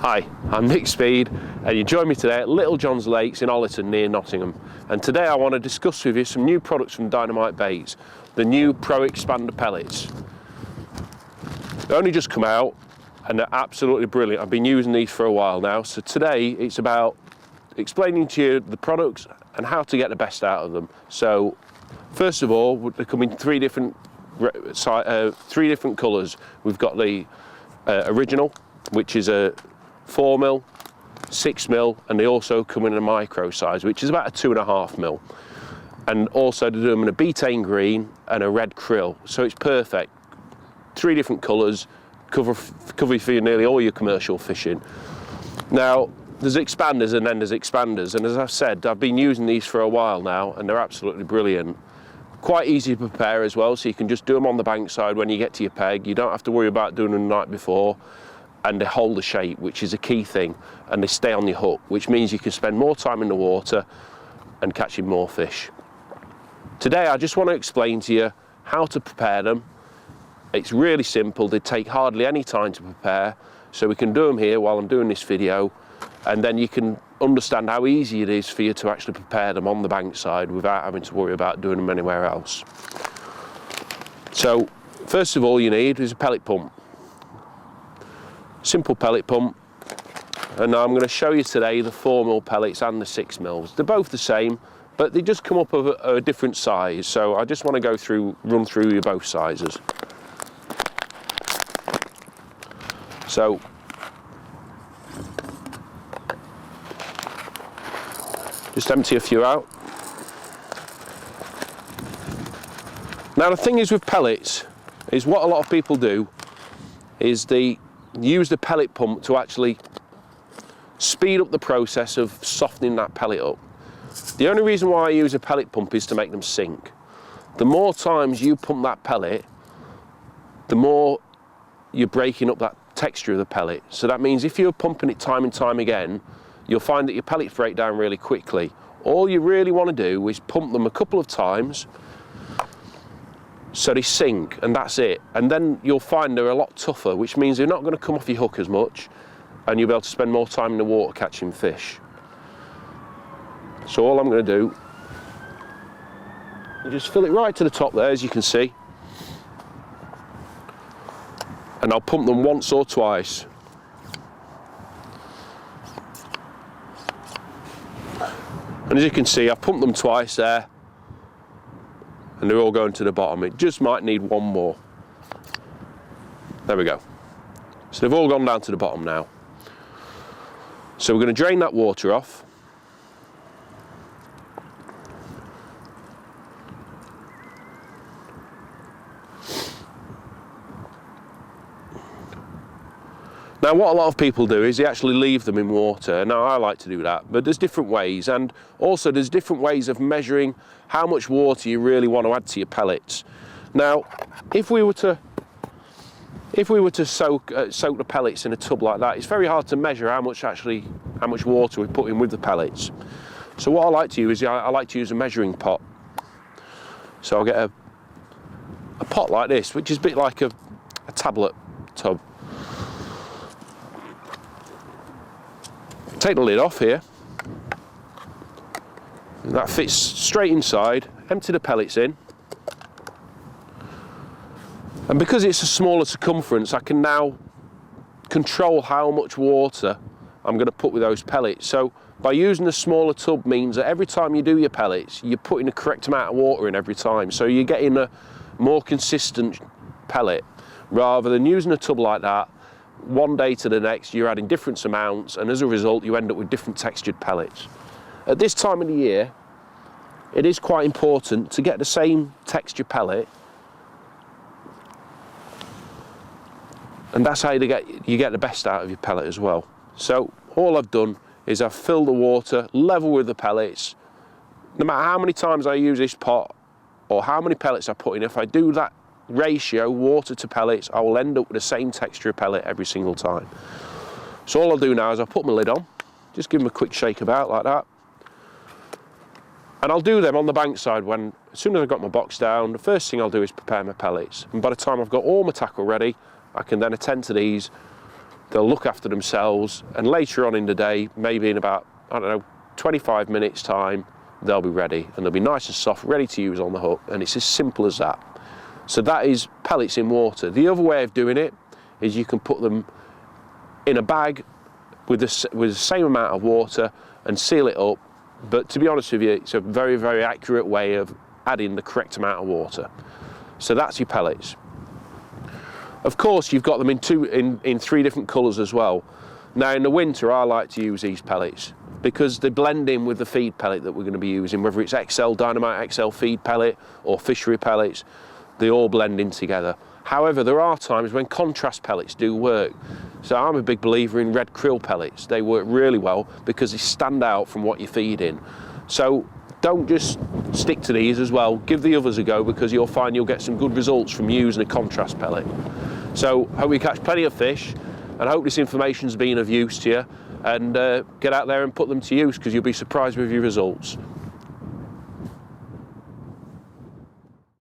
Hi, I'm Nick Speed and you join me today at Little John's Lakes in Ollerton near Nottingham, and today I want to discuss with you some new products from Dynamite baits, the new Pro Expander pellets. They only just come out and they're absolutely brilliant. I've been using these for a while now, so today it's about explaining to you the products and how to get the best out of them. So first of all, they come in three different colours. We've got the original, which is a 4mm, 6mm, and they also come in a micro size, which is about a 2.5mm. And also they do them in a betaine green and a red krill, so it's perfect. Three different colours, cover for nearly all your commercial fishing. Now, there's expanders and then there's expanders, and as I've said, I've been using these for a while now and they're absolutely brilliant. Quite easy to prepare as well, so you can just do them on the bankside when you get to your peg. You don't have to worry about doing them the night before. And they hold the shape, which is a key thing, and they stay on your hook, which means you can spend more time in the water and catching more fish. Today I just want to explain to you how to prepare them. It's really simple, they take hardly any time to prepare, so we can do them here while I'm doing this video, and then you can understand how easy it is for you to actually prepare them on the bankside without having to worry about doing them anywhere else. So first of all you need is a pellet pump. Simple pellet pump, and now I'm going to show you today the 4mm pellets and the 6mm. They're both the same, but they just come up of a different size, so I just want to run through both sizes. So just empty a few out. Now the thing is with pellets, is what a lot of people do is they use the pellet pump to actually speed up the process of softening that pellet up. The only reason why I use a pellet pump is to make them sink. The more times you pump that pellet, the more you're breaking up that texture of the pellet. So that means if you're pumping it time and time again, you'll find that your pellets break down really quickly. All you really want to do is pump them a couple of times so they sink, and that's it. And then you'll find they're a lot tougher, which means they're not going to come off your hook as much, and you'll be able to spend more time in the water catching fish. So all I'm going to do is just fill it right to the top there, as you can see, and I'll pump them once or twice. And as you can see, I've pumped them twice there, and they're all going to the bottom. It just might need one more. There we go. So they've all gone down to the bottom now. So we're going to drain that water off. Now what a lot of people do is they actually leave them in water. Now I like to do that, but there's different ways, and also there's different ways of measuring how much water you really want to add to your pellets. Now if we were to soak the pellets in a tub like that, it's very hard to measure how much water we put in with the pellets. So what I like to use is I like to use a measuring pot. So I'll get a pot like this, which is a bit like a tablet tub. Take the lid off here, and that fits straight inside. Empty the pellets in, and because it's a smaller circumference, I can now control how much water I'm going to put with those pellets. So by using a smaller tub means that every time you do your pellets, you're putting the correct amount of water in every time, so you're getting a more consistent pellet, rather than using a tub like that. One day to the next you're adding different amounts, and as a result you end up with different textured pellets. At this time of the year it is quite important to get the same texture pellet, and that's how you get the best out of your pellet as well. So all I've done is I've filled the water level with the pellets. No matter how many times I use this pot or how many pellets I put in, if I do that ratio, water to pellets, I will end up with the same texture of pellet every single time. So all I'll do now is I'll put my lid on, just give them a quick shake about like that, and I'll do them on the bankside. As soon as I've got my box down, the first thing I'll do is prepare my pellets, and by the time I've got all my tackle ready, I can then attend to these they'll look after themselves, and later on in the day, maybe in about, I don't know, 25 minutes time, they'll be ready, and they'll be nice and soft, ready to use on the hook, and it's as simple as that. So that is pellets in water. The other way of doing it is you can put them in a bag with the same amount of water and seal it up, but to be honest with you, it's a very, very accurate way of adding the correct amount of water. So that's your pellets. Of course, you've got them in three different colours as well. Now in the winter, I like to use these pellets because they blend in with the feed pellet that we're going to be using, whether it's XL Dynamite XL feed pellet or fishery pellets, they all blend in together. However, there are times when contrast pellets do work. So I'm a big believer in red krill pellets. They work really well because they stand out from what you're feeding. So don't just stick to these as well. Give the others a go because you'll find you'll get some good results from using a contrast pellet. So hope you catch plenty of fish, and hope this information's been of use to you, and get out there and put them to use because you'll be surprised with your results.